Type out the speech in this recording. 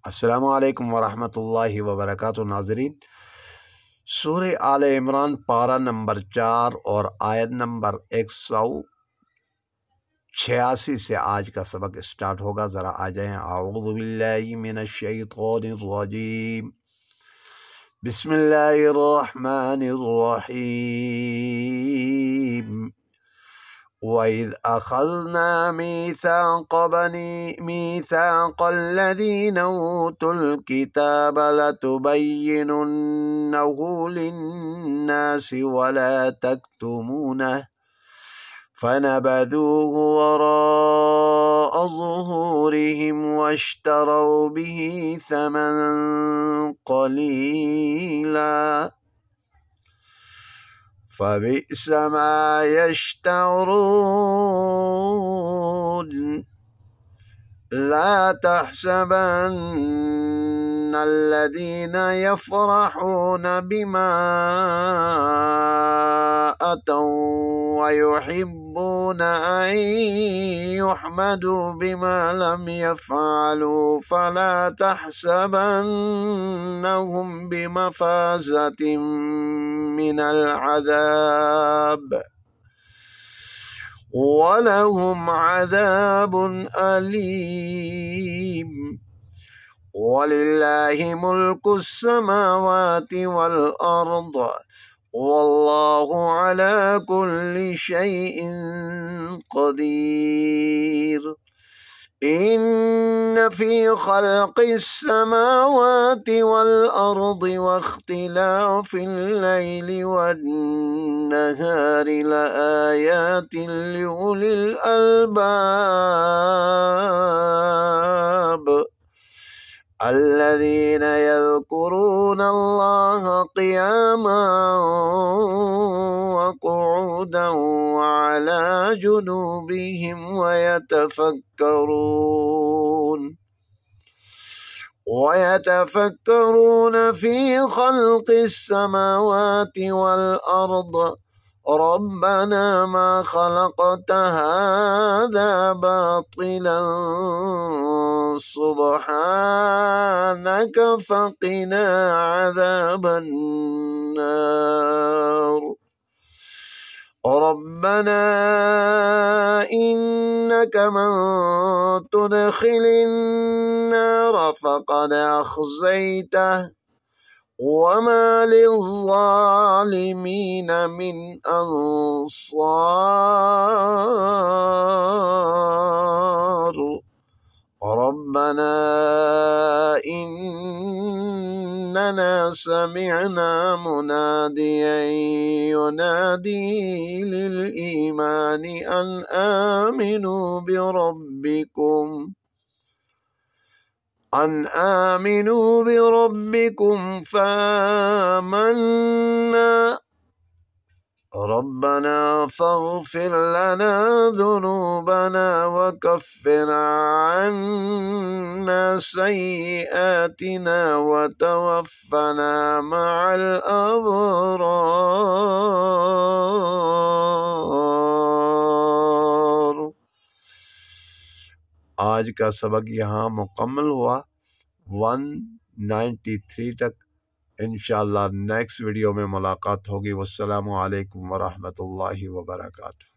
अस्सलामु अलैकुम वरहमतुल्लाहि वबरकातुहू। नाज़रीन, सूरह आले इमरान पारा नंबर 4 और आयत नंबर 186 से आज का सबक स्टार्ट होगा। ज़रा आ जाएँ। अऊज़ु बिल्लाहि मिनश शैतानिर रजीम, बिस्मिल्लाहिर रहमानिर रहीम। वइज़ अख़ज़ना मीसाक़ल्लज़ीना ऊतुल किताब लतुबय्यिनुन्नहु लिन्नासि वला तक्तुमूनहु फनबذूहु वराअ ज़ुहूरिहिम वश्तरौ बिही समनन क़लीला फबिअस मा यश्तरून। ला तहसबन्नल्लज़ीन यफ़रहून बिमा अतौ वयुहिब्बून अन युहमदू बिमा लम यफ़अलू फला तहसबन्नहुम बिमफ़ाज़तिन मिनल अज़ाब वलहुम अज़ाबुन अलीम। वलिल्लाहि मुल्कुस समावाति वल अर्द वल्लाहु अला कुल्लि शैइन क़दीर। इन्न फ़ी ख़ल्क़िस समावाति वल अर्दि वख्तिलाफ़िल लैलि वन्नहारि लआयातिन लिउलिल अलबाब الذين يذكرون الله قياما وقعودا وعلى جنوبهم ويتفكرون في خلق السماوات والأرض ربنا ما خلقت هذا باطلا سبحانك فقنا عذاب النار. ربنا إنك من تدخل النار فقد أخزيته وما للظالمين من أنصار. ربنا إننا سمعنا مناديا ينادي للإيمان أن آمنوا بربكم فآمنا. ربنا فاغفر لنا ذنوبنا وكفر عنا سيئاتنا وتوفنا مع الأبرار. आज का सबक यहाँ मुकम्मल हुआ 193 तक। इंशाअल्लाह नेक्स्ट वीडियो में मुलाकात होगी। वस्सलामु अलैकुम वरहमतुल्लाहि वबरकातुहू।